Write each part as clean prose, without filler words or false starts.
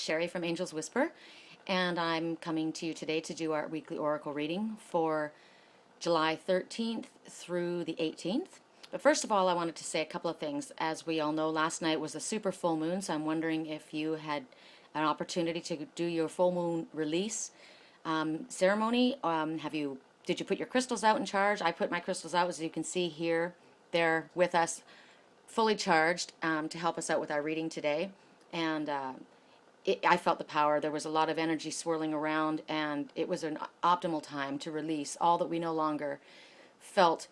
Sherry from Angel's Whisper, and I'm coming to you today to do our weekly oracle reading for July 13th through the 18th. But first of all, I wanted to say a couple of things. As we all know, last night was a super full moon, so I'm wondering if you had an opportunity to do your full moon release ceremony. Did you put your crystals out in charge? I put my crystals out, as you can see here. They're with us, fully charged, to help us out with our reading today. And I felt the power. There was a lot of energy swirling around, and it was an optimal time to release all that we no longer felt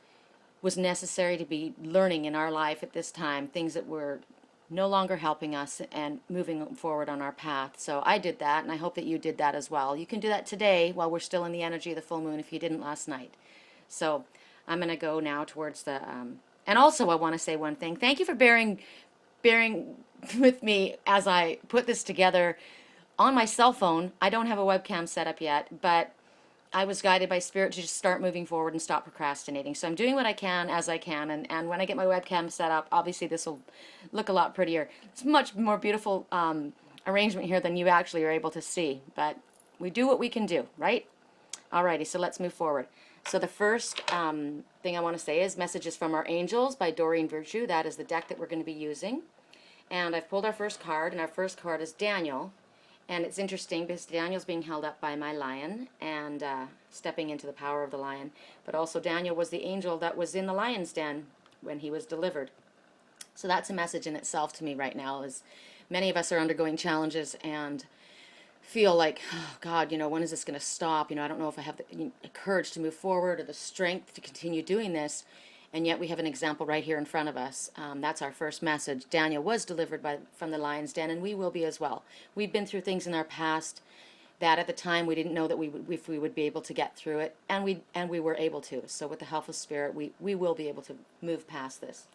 was necessary to be learning in our life at this time, things that were no longer helping us and moving forward on our path. So I did that, and I hope that you did that as well. You can do that today while we're still in the energy of the full moon if you didn't last night. So I'm going to go now towards the... and also I want to say one thing. Thank you for bearing with me as I put this together on my cell phone. I don't have a webcam set up yet, but I was guided by Spirit to just start moving forward and stop procrastinating. So I'm doing what I can as I can, and when I get my webcam set up, obviously this will look a lot prettier. It's much more beautiful arrangement here than you actually are able to see, but we do what we can do, right? Alrighty, so let's move forward. So the first thing I want to say is Messages from Our Angels by Doreen Virtues. That is the deck that we're going to be using. And I've pulled our first card, and our first card is Daniel. And it's interesting because Daniel's being held up by my lion and stepping into the power of the lion. But also Daniel was the angel that was in the lion's den when he was delivered. So that's a message in itself to me right now, as many of us are undergoing challenges and feel like, oh God, when is this going to stop? I don't know if I have the courage to move forward or the strength to continue doing this. And yet we have an example right here in front of us. That's our first message. Daniel was delivered from the lion's den, and we will be as well. We've been through things in our past that at the time we didn't know that if we would be able to get through it, and we were able to. So with the help of Spirit, we will be able to move past this.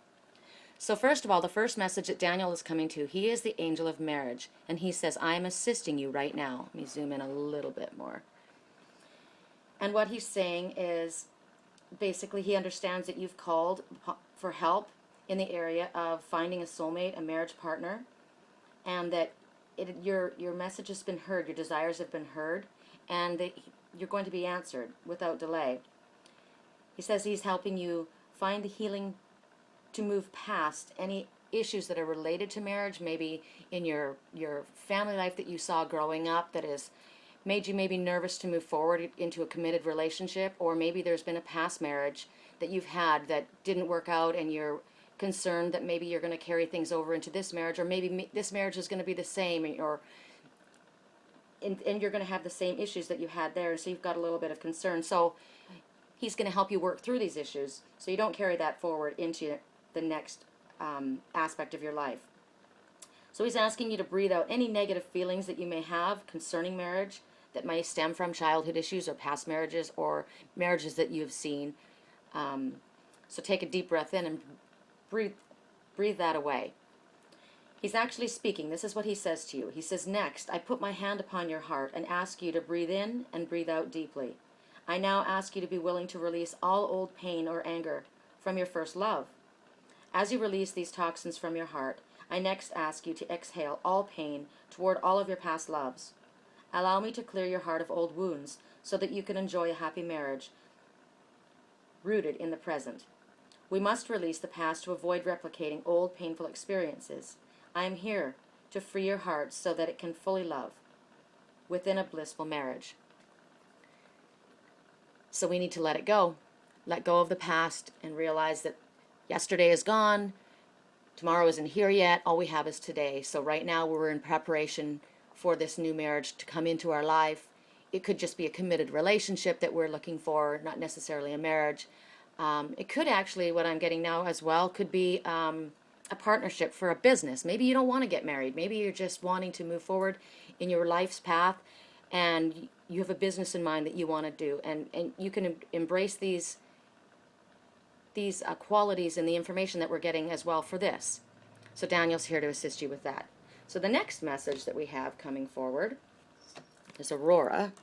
So first of all, the first message that Daniel is coming to, he is the angel of marriage, and he says, I am assisting you right now. Let me zoom in a little bit more. And what he's saying is, basically, he understands that you've called for help in the area of finding a soulmate, a marriage partner, and that your message has been heard, your desires have been heard, and that you're going to be answered without delay. He says he's helping you find the healing to move past any issues that are related to marriage, maybe in your family life that you saw growing up that has made you maybe nervous to move forward into a committed relationship, or maybe there's been a past marriage that you've had that didn't work out and you're concerned that maybe you're going to carry things over into this marriage, or maybe this marriage is going to be the same, and you're going to have the same issues that you had there, so you've got a little bit of concern. So he's going to help you work through these issues so you don't carry that forward into the next aspect of your life. So he's asking you to breathe out any negative feelings that you may have concerning marriage that may stem from childhood issues or past marriages or marriages that you've seen. So take a deep breath in and breathe that away. He's actually speaking. This is what he says to you. He says, next, I put my hand upon your heart and ask you to breathe in and breathe out deeply. I now ask you to be willing to release all old pain or anger from your first love. As you release these toxins from your heart, I next ask you to exhale all pain toward all of your past loves. Allow me to clear your heart of old wounds so that you can enjoy a happy marriage rooted in the present. We must release the past to avoid replicating old painful experiences. I am here to free your heart so that it can fully love within a blissful marriage. So we need to let it go. Let go of the past and realize that yesterday is gone. Tomorrow isn't here yet. All we have is today. So right now we're in preparation for this new marriage to come into our life. It could just be a committed relationship that we're looking for, not necessarily a marriage. It could actually, what I'm getting now as well, could be a partnership for a business. Maybe you don't want to get married. Maybe you're just wanting to move forward in your life's path, and you have a business in mind that you want to do. And you can embrace these qualities and the information that we're getting as well for this. So Daniel's here to assist you with that. So the next message that we have coming forward is Aurora.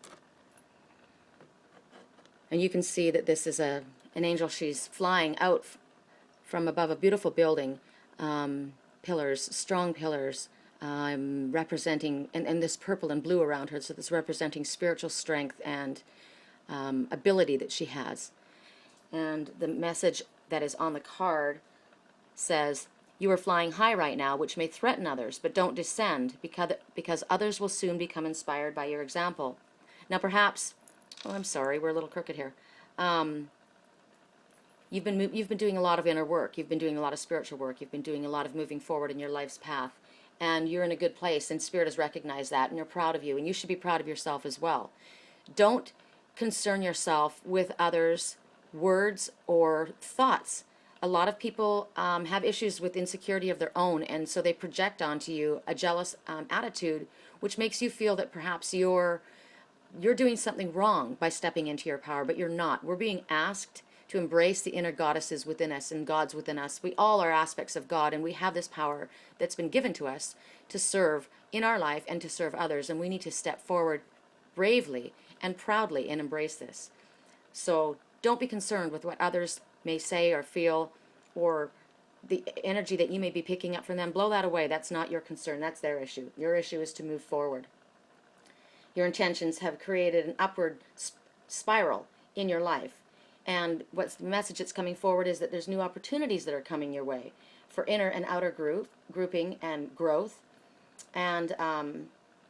And you can see that this is an angel. She's flying out from above a beautiful building, pillars, strong pillars representing, and this purple and blue around her, so this representing spiritual strength and ability that she has. And the message that is on the card says, "You are flying high right now, which may threaten others, but don't descend, because others will soon become inspired by your example." Now perhaps, oh, I'm sorry, we're a little crooked here. You've been doing a lot of inner work. You've been doing a lot of spiritual work. You've been doing a lot of moving forward in your life's path. And you're in a good place, and Spirit has recognized that, and you're proud of you, and you should be proud of yourself as well. Don't concern yourself with others' words or thoughts. A lot of people have issues with insecurity of their own, and so they project onto you a jealous attitude, which makes you feel that perhaps you're doing something wrong by stepping into your power, but you're not. We're being asked to embrace the inner goddesses within us and gods within us. We all are aspects of God, and we have this power that's been given to us to serve in our life and to serve others, and we need to step forward bravely and proudly and embrace this. So don't be concerned with what others may say or feel, or the energy that you may be picking up from them. Blow that away. That's not your concern. That's their issue. Your issue is to move forward. Your intentions have created an upward spiral in your life. And what's the message that's coming forward is that there's new opportunities that are coming your way for inner and outer grouping and growth. And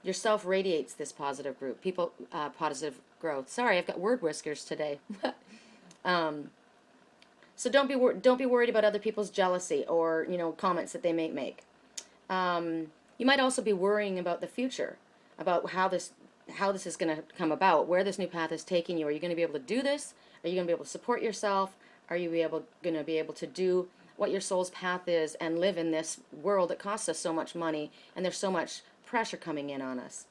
yourself radiates this positive positive growth. Sorry, I've got word whiskers today. So don't be worried about other people's jealousy or comments that they may make. You might also be worrying about the future, about how this is going to come about, where this new path is taking you. Are you going to be able to do this? Are you going to be able to support yourself? Are you going to be able to do what your soul's path is and live in this world that costs us so much money, and there's so much pressure coming in on us?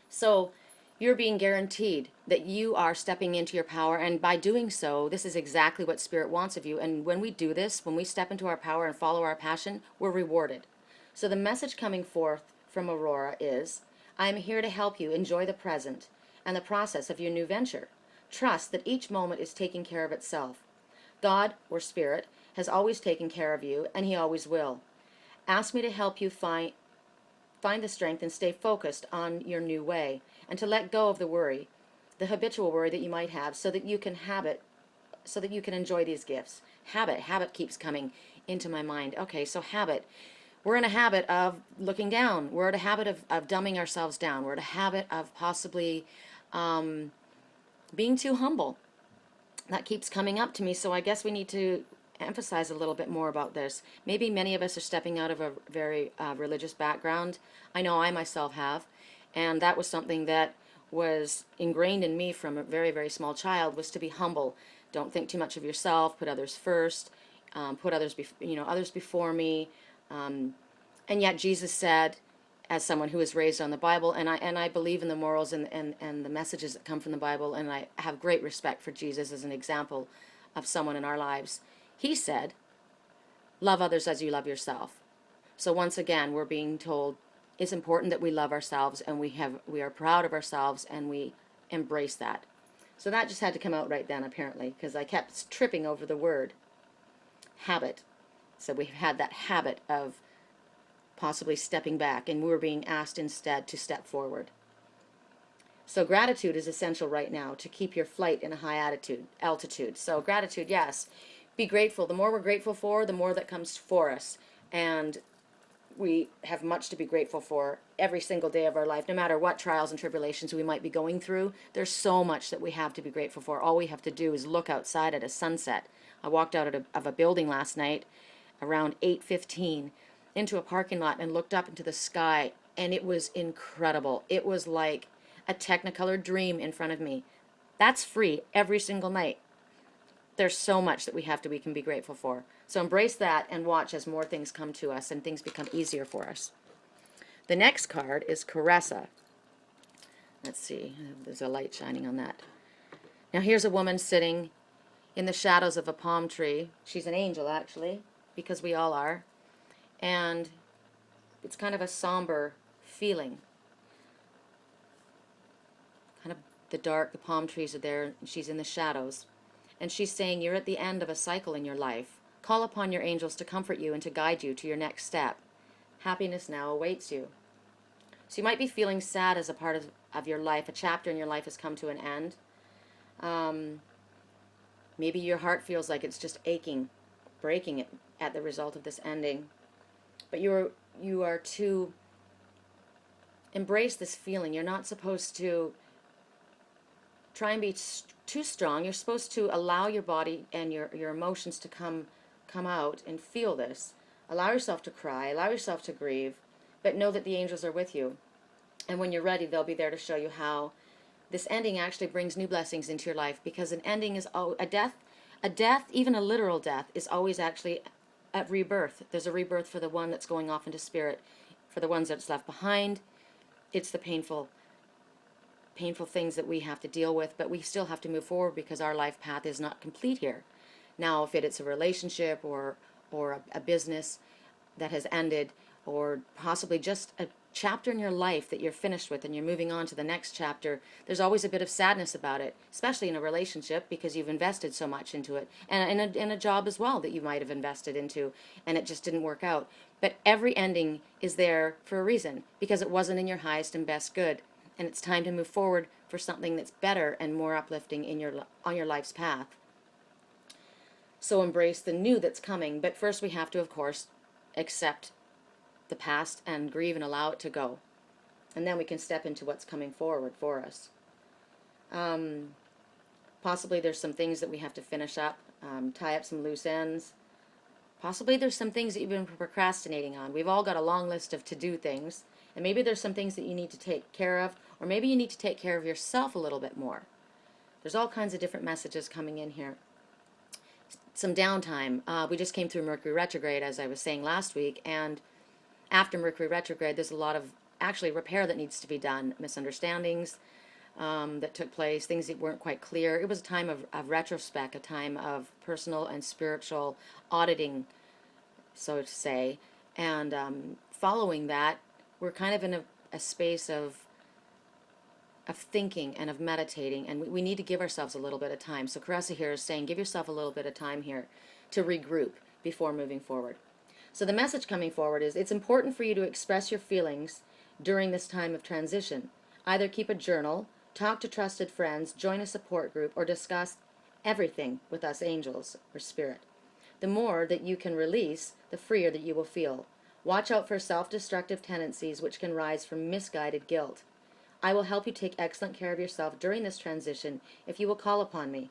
So you're being guaranteed that you are stepping into your power, and by doing so, this is exactly what Spirit wants of you. And when we do this, when we step into our power and follow our passion, we're rewarded. So the message coming forth from Aurora is, "I am here to help you enjoy the present and the process of your new venture. Trust that each moment is taking care of itself. God, or Spirit, has always taken care of you, and He always will. Ask me to help you find the strength and stay focused on your new way, and to let go of the worry, the habitual worry that you might have, so that you can enjoy these gifts." Habit keeps coming into my mind. Okay, so habit. We're in a habit of looking down. We're in a habit of dumbing ourselves down. We're in a habit of possibly being too humble. That keeps coming up to me, so I guess we need to emphasize a little bit more about this. Maybe many of us are stepping out of a very religious background. I know I myself have, and that was something that was ingrained in me from a very, very small child, was to be humble. Don't think too much of yourself. Put others first. Put others before me. And yet Jesus said, as someone who was raised on the Bible, and I believe in the morals and the messages that come from the Bible, and I have great respect for Jesus as an example of someone in our lives. He said, "Love others as you love yourself." So once again, we're being told it's important that we love ourselves, and we are proud of ourselves, and we embrace that. So that just had to come out right then, apparently, because I kept tripping over the word habit. So we've had that habit of possibly stepping back, and we're being asked instead to step forward. So gratitude is essential right now to keep your flight in a high altitude. So gratitude, yes. Be grateful. The more we're grateful for, the more that comes for us. And we have much to be grateful for every single day of our life, no matter what trials and tribulations we might be going through. There's so much that we have to be grateful for. All we have to do is look outside at a sunset. I walked out of a building last night around 8:15 into a parking lot and looked up into the sky, and it was incredible. It was like a Technicolor dream in front of me. That's free every single night. There's so much that we can be grateful for. So embrace that and watch as more things come to us and things become easier for us. The next card is Caressa. Let's see, there's a light shining on that. Now here's a woman sitting in the shadows of a palm tree. She's an angel, actually, because we all are. And it's kind of a somber feeling. Kind of the palm trees are there, and she's in the shadows. And she's saying, you're at the end of a cycle in your life. Call upon your angels to comfort you and to guide you to your next step. Happiness now awaits you. So you might be feeling sad as a part of your life. A chapter in your life has come to an end. Maybe your heart feels like it's just aching, breaking it at the result of this ending. But you are to embrace this feeling. You're not supposed to try and be too strong. You're supposed to allow your body and your emotions to come out and feel this. Allow yourself to cry, allow yourself to grieve, but know that the angels are with you. And when you're ready, they'll be there to show you how this ending actually brings new blessings into your life, because an ending is a death, even a literal death, is always actually a rebirth. There's a rebirth for the one that's going off into spirit. For the ones that's left behind, it's the painful things that we have to deal with, but we still have to move forward because our life path is not complete here. Now, if it's a relationship or a business that has ended, or possibly just a chapter in your life that you're finished with and you're moving on to the next chapter, there's always a bit of sadness about it, especially in a relationship, because you've invested so much into it, and in a job as well that you might have invested into, and it just didn't work out. But every ending is there for a reason, because it wasn't in your highest and best good, and it's time to move forward for something that's better and more uplifting on your life's path. So embrace the new that's coming, but first we have to, of course, accept the past and grieve and allow it to go. And then we can step into what's coming forward for us. Possibly there's some things that we have to finish up, tie up some loose ends. Possibly there's some things that you've been procrastinating on. We've all got a long list of to-do things, and maybe there's some things that you need to take care of, or maybe you need to take care of yourself a little bit more. There's all kinds of different messages coming in here. Some downtime. We just came through Mercury retrograde, as I was saying last week, and after Mercury retrograde, there's a lot of actually repair that needs to be done, misunderstandings that took place, things that weren't quite clear. It was a time of retrospect, a time of personal and spiritual auditing, so to say. And following that, we're kind of in a space of thinking and of meditating, and we need to give ourselves a little bit of time. So Caressa here is saying, give yourself a little bit of time here to regroup before moving forward. So the message coming forward is, it's important for you to express your feelings during this time of transition. Either keep a journal, talk to trusted friends, join a support group, or discuss everything with us angels or spirit. The more that you can release, the freer that you will feel. Watch out for self-destructive tendencies which can rise from misguided guilt. I will help you take excellent care of yourself during this transition if you will call upon me.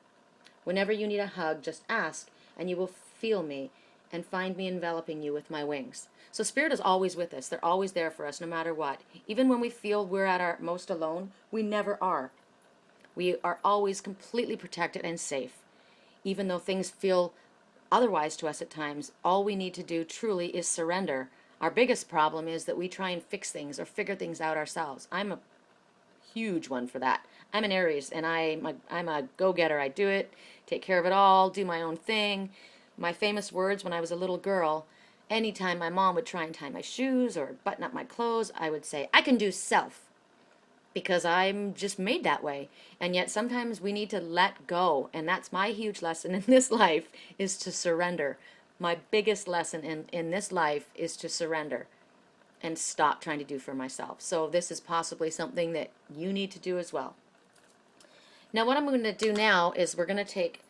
Whenever you need a hug, just ask, and you will feel me and find me enveloping you with my wings. So Spirit is always with us. They're always there for us, no matter what. Even when we feel we're at our most alone, we never are. We are always completely protected and safe. Even though things feel otherwise to us at times, all we need to do truly is surrender. Our biggest problem is that we try and fix things or figure things out ourselves. I'm a huge one for that. I'm an Aries, and I'm a go-getter. I do it, take care of it all, do my own thing. My famous words when I was a little girl, anytime my mom would try and tie my shoes or button up my clothes, I would say, I can do self, because I'm just made that way. And yet sometimes we need to let go, and that's my huge lesson in this life, is to surrender. My biggest lesson in this life is to surrender and stop trying to do for myself. So this is possibly something that you need to do as well. Now what I'm going to do now is we're going to take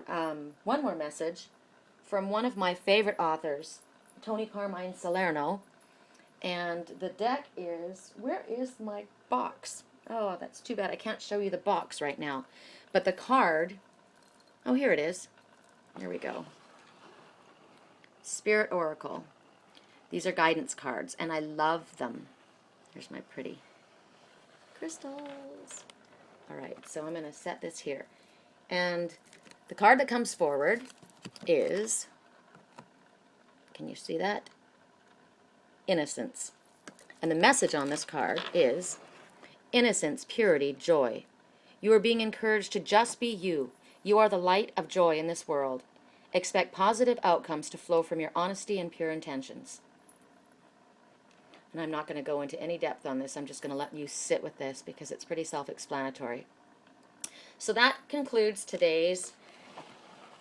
one more message from one of my favorite authors, Toni Carmine Salernos. And the deck is, where is my box? Oh, that's too bad. I can't show you the box right now. But the card, oh, here it is. There we go. Spirit Oracle. These are guidance cards, and I love them. Here's my pretty crystals. All right, so I'm going to set this here. And the card that comes forward is, can you see that? Innocence. And the message on this card is innocence, purity, joy. You are being encouraged to just be you. You are the light of joy in this world. Expect positive outcomes to flow from your honesty and pure intentions. And I'm not going to go into any depth on this. I'm just going to let you sit with this because it's pretty self-explanatory. So that concludes today's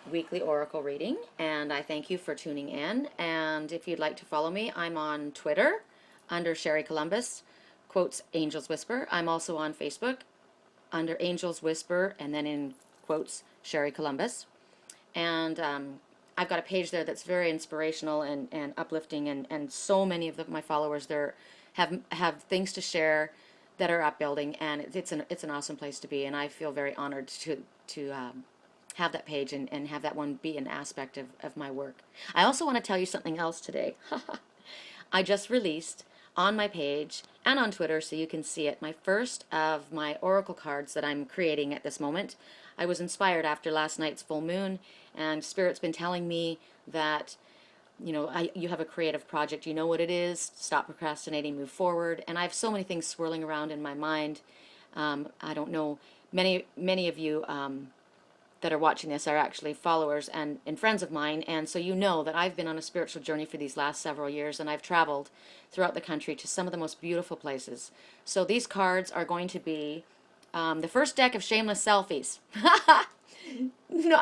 weekly oracle reading, and I thank you for tuning in. And if you'd like to follow me, I'm on Twitter under Sherry Columbus, quotes Angels Whisper. I'm also on Facebook under Angels Whisper, and then in quotes Sherry Columbus. And I've got a page there that's very inspirational and uplifting, and so many of my followers there have things to share that are upbuilding, and it's an awesome place to be, and I feel very honored to have that page and have that one be an aspect of my work. I also want to tell you something else today. I just released on my page and on Twitter, so you can see it, my first of my oracle cards that I'm creating at this moment. I was inspired after last night's full moon, and Spirit's been telling me that, you have a creative project, you know what it is, stop procrastinating, move forward. And I have so many things swirling around in my mind. I don't know, many of you that are watching this are actually followers and friends of mine, and so you know that I've been on a spiritual journey for these last several years, and I've traveled throughout the country to some of the most beautiful places. So these cards are going to be the first deck of shameless selfies.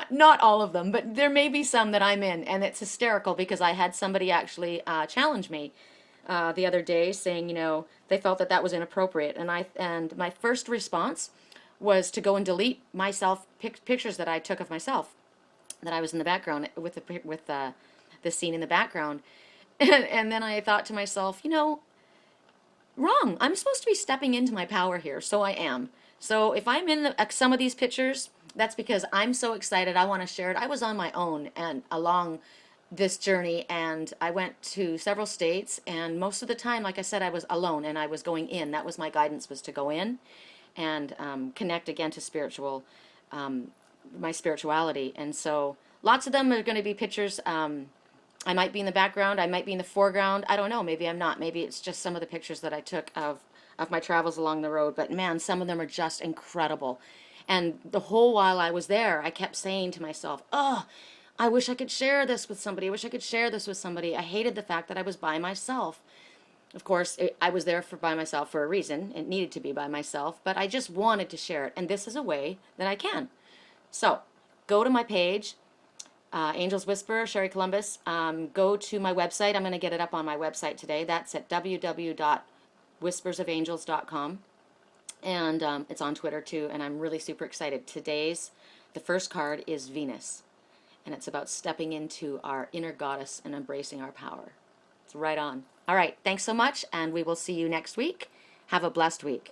Not all of them, but there may be some that I'm in, and it's hysterical because I had somebody actually challenge me the other day, saying, they felt that was inappropriate, and my first response was to go and delete myself pictures that I took of myself, that I was in the background with the scene in the background, and then I thought to myself, wrong. I'm supposed to be stepping into my power here, so I am. So if I'm in some of these pictures, that's because I'm so excited. I want to share it. I was on my own and along this journey, and I went to several states, and most of the time, like I said, I was alone, and I was going in. That was my guidance, was to go in and connect again to my spirituality. And so lots of them are going to be pictures. I might be in the background, I might be in the foreground, I don't know, maybe I'm not, maybe it's just some of the pictures that I took of my travels along the road, but man, some of them are just incredible. And the whole while I was there, I kept saying to myself, oh, I wish I could share this with somebody, I wish I could share this with somebody. I hated the fact that I was by myself. Of course, I was there by myself for a reason, it needed to be by myself, but I just wanted to share it, and this is a way that I can. So, go to my page, Angels Whisper, Sherry Columbus. Go to my website. I'm going to get it up on my website today. That's at www.whispersofangels.com. And it's on Twitter too, and I'm really super excited. The first card is Venus, and it's about stepping into our inner goddess and embracing our power. It's right on. All right, thanks so much, and we will see you next week. Have a blessed week.